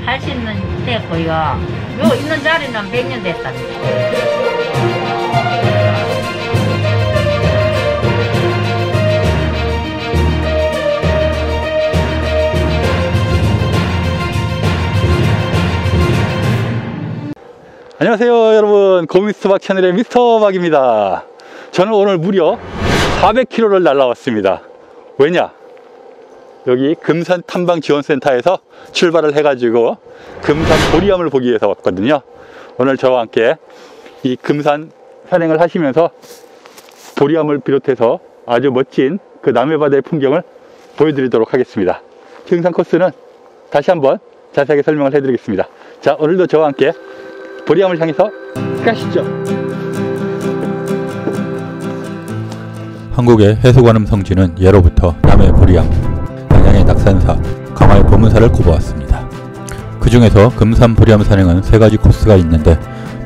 80년 됐고요. 요 있는 자리는 100년 됐답니다. 안녕하세요 여러분, 고미스터박 채널의 미스터박입니다. 저는 오늘 무려 400km를 날라왔습니다. 왜냐? 여기 금산 탐방지원센터에서 출발을 해가지고 금산 보리암을 보기 위해서 왔거든요. 오늘 저와 함께 이 금산 산행을 하시면서 보리암을 비롯해서 아주 멋진 그 남해바다의 풍경을 보여드리도록 하겠습니다. 등산 코스는 다시 한번 자세하게 설명을 해드리겠습니다. 자, 오늘도 저와 함께 보리암을 향해서 가시죠. 한국의 해수관음 성지는 예로부터 남해 보리암, 양양의 낙산사, 강화의 보문사를 꼽아왔습니다. 그 중에서 금산 보리암 산행은 3가지 코스가 있는데,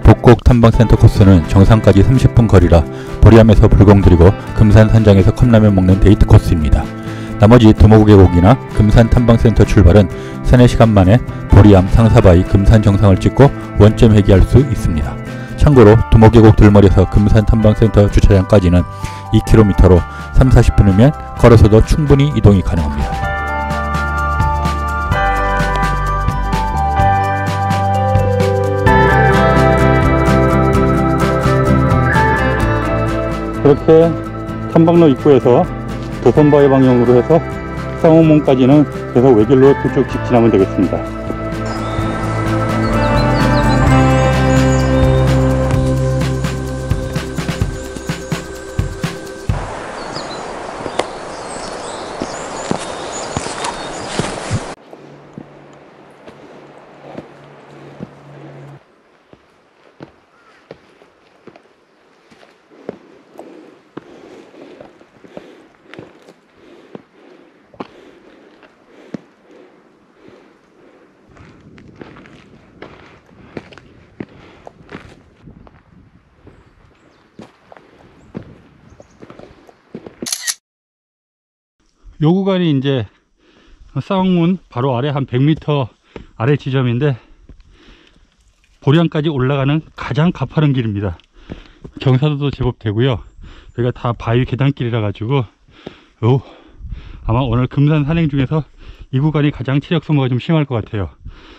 북곡 탐방센터 코스는 정상까지 30분 거리라 보리암에서 불공들이고 금산 산장에서 컵라면 먹는 데이트 코스입니다. 나머지 두모계곡이나 금산 탐방센터 출발은 3-4시간 만에 보리암 상사바위 금산 정상을 찍고 원점 회귀할 수 있습니다. 참고로 두모계곡 들머리에서 금산 탐방센터 주차장까지는 2km로 3-40분이면 걸어서도 충분히 이동이 가능합니다. 그렇게 탐방로 입구에서 도선바위 방향으로 해서 쌍호문까지는 계속 외길로 쭉 직진하면 되겠습니다. 요 구간이 이제 쌍문 바로 아래 한 100m 아래 지점인데, 보리암까지 올라가는 가장 가파른 길입니다. 경사도도 제법 되고요. 여기가 다 바위 계단길이라 가지고 아마 오늘 금산 산행 중에서 이 구간이 가장 체력 소모가 좀 심할 것 같아요.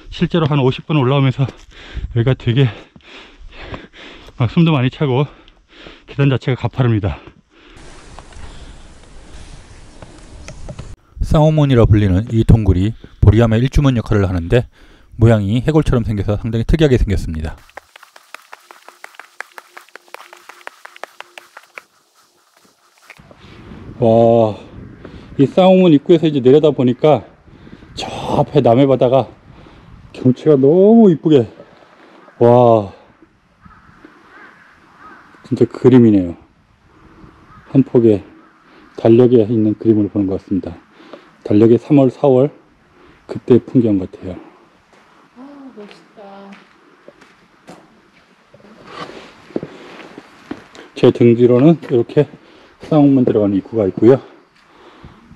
실제로 한 50분 올라오면서 여기가 되게 막 숨도 많이 차고 계단 자체가 가파릅니다. 쌍호문이라 불리는 이 동굴이 보리암의 일주문 역할을 하는데, 모양이 해골처럼 생겨서 상당히 특이하게 생겼습니다. 와, 이 쌍호문 입구에서 이제 내려다 보니까 저 앞에 남해바다가 경치가 너무 이쁘게, 와, 진짜 그림이네요. 한 폭의 달력에 있는 그림을 보는 것 같습니다. 달력의 3월, 4월 그때 풍경 같아요. 아, 멋있다. 제 등 뒤로는 이렇게 쌍옥문 들어가는 입구가 있고요.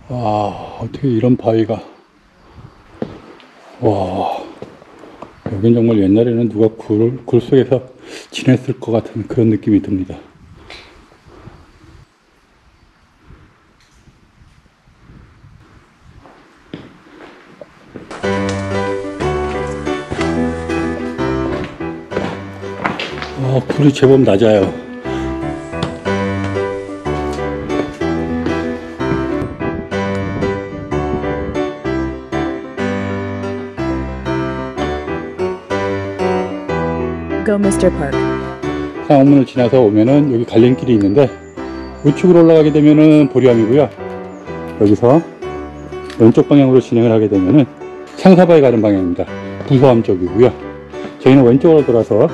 와, 어떻게 이런 바위가, 와, 여긴 정말 옛날에는 누가 굴 속에서 지냈을 것 같은 그런 느낌이 듭니다. 굴이 제법 낮아요. Go Mr. Park. 쌍옥문을 지나서 오면은 여기 갈림길이 있는데, 우측으로 올라가게 되면은 보리암이고요. 여기서 왼쪽 방향으로 진행을 하게 되면은 상사바위 가는 방향입니다. 부서암 쪽이고요. 저희는 왼쪽으로 돌아서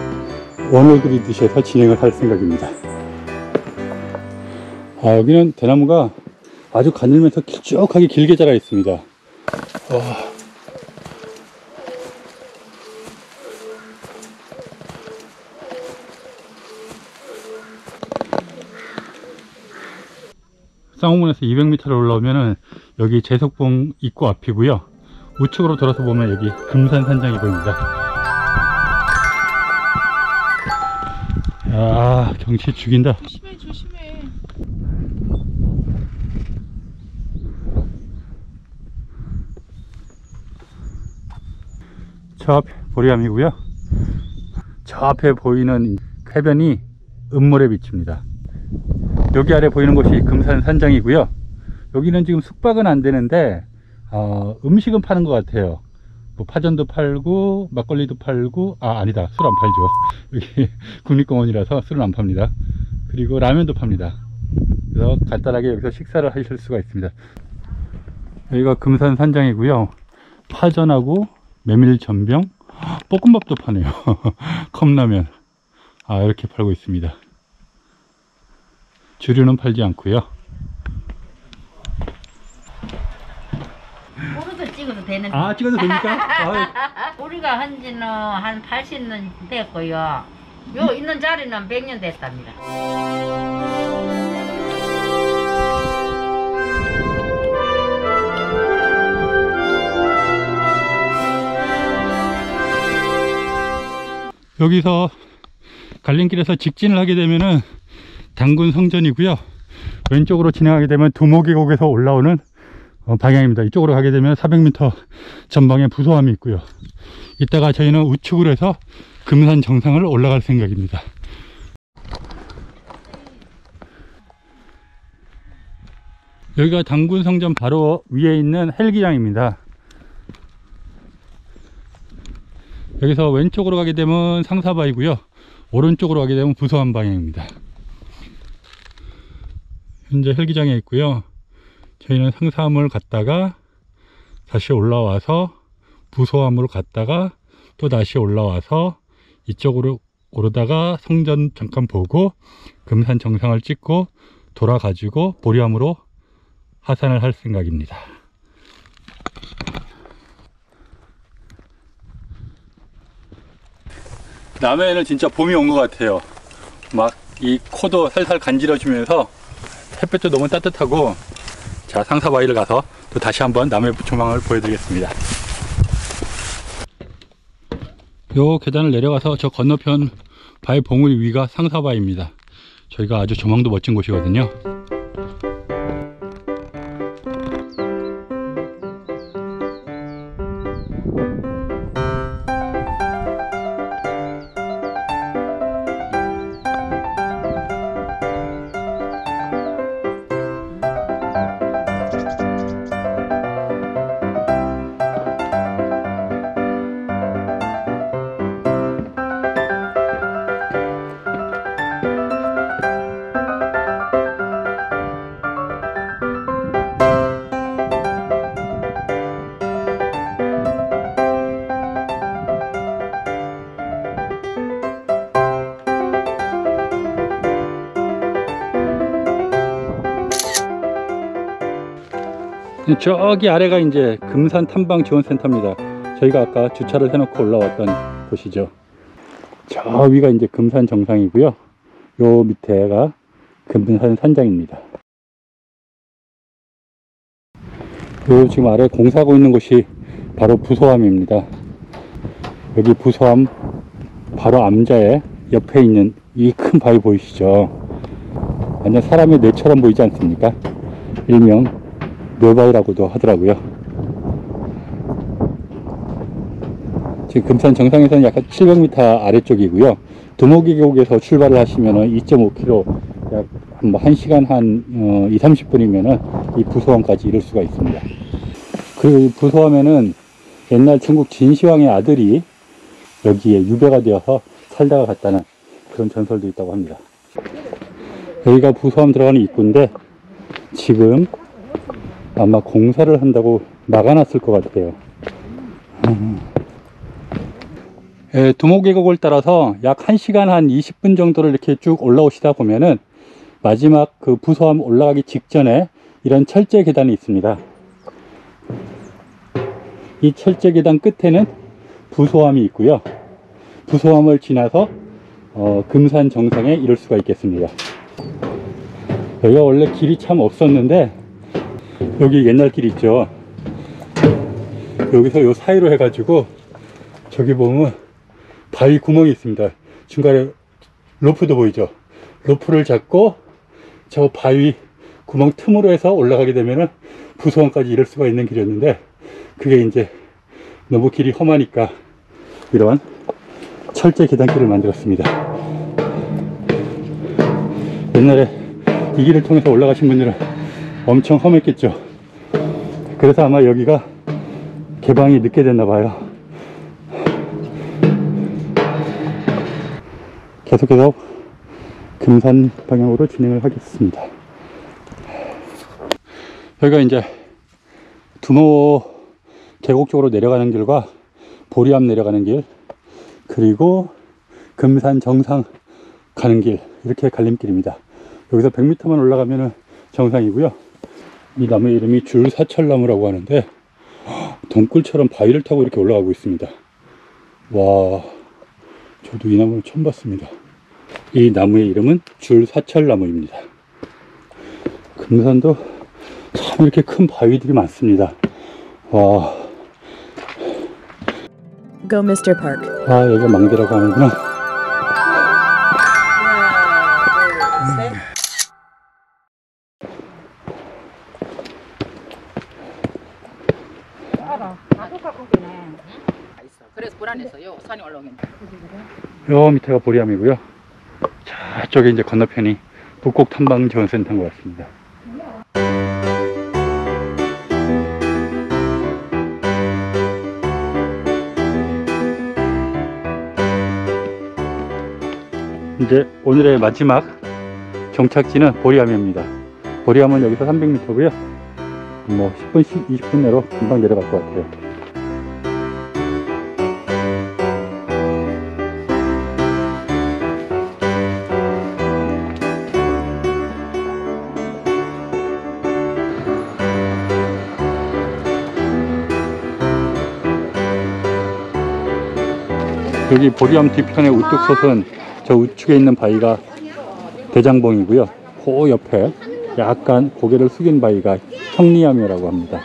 원을 그리듯이해서 진행을 할 생각입니다. 여기는 대나무가 아주 가늘면서 길쭉하게 길게 자라 있습니다. 쌍옥문에서 200m를 올라오면은 여기 제석봉 입구 앞이고요. 우측으로 돌아서 보면 여기 금산산장이 보입니다. 아, 경치 죽인다. 조심해, 조심해. 저 앞에 보리암이고요. 저 앞에 보이는 해변이 은모래 비치입니다. 여기 아래 보이는 곳이 금산산장이고요. 여기는 지금 숙박은 안 되는데 음식은 파는 것 같아요. 뭐 파전도 팔고 막걸리도 팔고, 아니다, 술 안 팔죠. 여기 국립공원이라서 술은 안 팝니다. 그리고 라면도 팝니다. 그래서 간단하게 여기서 식사를 하실 수가 있습니다. 여기가 금산산장이고요. 파전하고 메밀전병, 볶음밥도 파네요. 컵라면, 이렇게 팔고 있습니다. 주류는 팔지 않고요. 우리도 찍어도 되는데. 찍어도 됩니까? 우리가 한 지는 한 80년 됐고요. 요 있는 자리는 100년 됐답니다. 여기서 갈림길에서 직진을 하게 되면은 당군 성전이고요. 왼쪽으로 진행하게 되면 두모계곡에서 올라오는 방향입니다. 이쪽으로 가게 되면 400m 전방에 부소함이 있고요. 이따가 저희는 우측으로 해서 금산 정상을 올라갈 생각입니다. 여기가 당군 성전 바로 위에 있는 헬기장입니다. 여기서 왼쪽으로 가게 되면 상사바이고요. 오른쪽으로 가게 되면 부소함 방향입니다. 현재 헬기장에 있고요. 저희는 상사함을 갔다가 다시 올라와서 부소함으로 갔다가 또 다시 올라와서 이쪽으로 오르다가 성전 잠깐 보고 금산 정상을 찍고 돌아가지고 보리암으로 하산을 할 생각입니다. 남해에는 진짜 봄이 온 것 같아요. 막 이 코도 살살 간지러지면서 햇볕도 너무 따뜻하고. 자, 상사바위를 가서 또 다시 한번 남해 부초망을 보여드리겠습니다. 요 계단을 내려가서 저 건너편 바위 봉우리 위가 상사바위입니다. 저희가 아주 조망도 멋진 곳이거든요. 저기 아래가 이제 금산 탐방 지원센터입니다. 저희가 아까 주차를 해놓고 올라왔던 곳이죠. 저 위가 이제 금산 정상이고요. 요 밑에가 금산 산장입니다. 요 지금 아래 공사하고 있는 곳이 바로 부소함입니다. 여기 부소함 바로 암자에 옆에 있는 이 큰 바위 보이시죠? 완전 사람의 뇌처럼 보이지 않습니까? 일명 뇌바위라고도 하더라고요. 지금 금산 정상에서는 약간 700m 아래쪽이고요. 두모계곡에서 출발을 하시면 2.5km, 약 1시간 한 20-30분이면 이 부소함까지 이룰 수가 있습니다. 그 부소함에는 옛날 중국 진시황의 아들이 여기에 유배가 되어서 살다가 갔다는 그런 전설도 있다고 합니다. 여기가 부소함 들어가는 입구인데 지금 아마 공사를 한다고 막아놨을 것 같아요. 두모계곡을 따라서 약 1시간 한 20분 정도를 이렇게 쭉 올라오시다 보면은 마지막 그 부소함 올라가기 직전에 이런 철제 계단이 있습니다. 이 철제 계단 끝에는 부소함이 있고요. 부소함을 지나서 금산 정상에 이를 수가 있겠습니다. 여기가 원래 길이 참 없었는데 여기 옛날 길 있죠. 여기서 요 사이로 해가지고 저기 보면 바위 구멍이 있습니다. 중간에 로프도 보이죠? 로프를 잡고 저 바위 구멍 틈으로 해서 올라가게 되면은 부소원까지 이럴 수가 있는 길이었는데, 그게 이제 너무 길이 험하니까 이런 철제 계단길을 만들었습니다. 옛날에 이 길을 통해서 올라가신 분들은 엄청 험했겠죠. 그래서 아마 여기가 개방이 늦게 됐나 봐요. 계속해서 금산 방향으로 진행을 하겠습니다. 여기가 이제 두모 계곡 쪽으로 내려가는 길과 보리암 내려가는 길, 그리고 금산 정상 가는 길, 이렇게 갈림길입니다. 여기서 100m만 올라가면 정상이고요. 이 나무의 이름이 줄사철나무라고 하는데 동굴처럼 바위를 타고 이렇게 올라가고 있습니다. 와, 저도 이 나무를 처음 봤습니다. 이 나무의 이름은 줄사철나무입니다. 금산도 참 이렇게 큰 바위들이 많습니다. 와. Go Mr. Park. 아, 여기가 망대라고 하는구나. 그래서 불안해서요. 산이 올라오겠네. 요 밑에가 보리암이고요. 저쪽에 이제 건너편이 북곡 탐방 지원센터인 것 같습니다. 이제 오늘의 마지막 정착지는 보리암입니다. 보리암은 여기서 300m고요. 뭐 10분, 20분 내로 금방 내려갈 것 같아요. 여기 보리암 뒤편에 우뚝 솟은 저 우측에 있는 바위가 대장봉이고요. 그 옆에 약간 고개를 숙인 바위가 청리암이라고 합니다.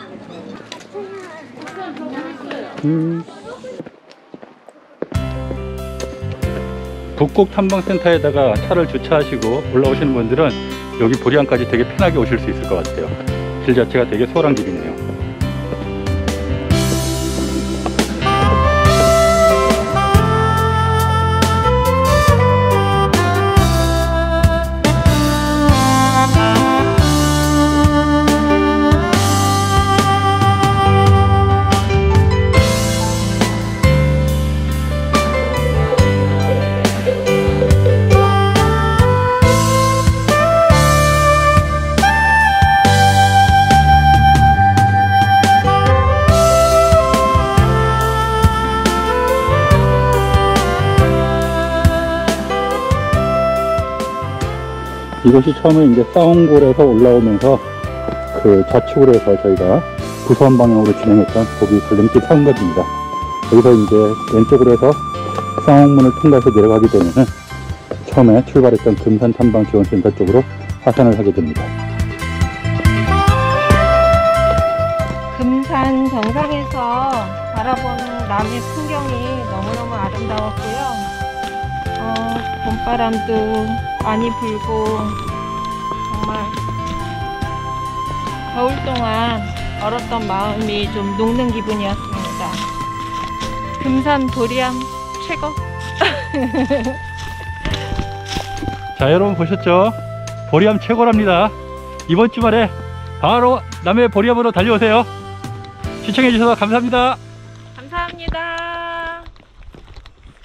북곡 탐방센터에다가 차를 주차하시고 올라오시는 분들은 여기 보리암까지 되게 편하게 오실 수 있을 것 같아요. 길 자체가 되게 수월한 길이네요. 이곳이 처음에 이제 싸움골에서 올라오면서 그 좌측으로 해서 저희가 부서원 방향으로 진행했던 거기 걸림길 상거지입니다. 여기서 이제 왼쪽으로 해서 쌍옥문을 통과해서 내려가게 되면은 처음에 출발했던 금산 탐방 지원센터 쪽으로 하산을 하게 됩니다. 금산 정상에서 바라보는 남의 풍경이 너무너무 아름다웠고요. 봄바람도 많이 불고 정말 겨울 동안 얼었던 마음이 좀 녹는 기분이었습니다. 금산 보리암 최고! 자, 여러분 보셨죠? 보리암 최고랍니다. 이번 주말에 바로 남해 보리암으로 달려오세요. 시청해주셔서 감사합니다.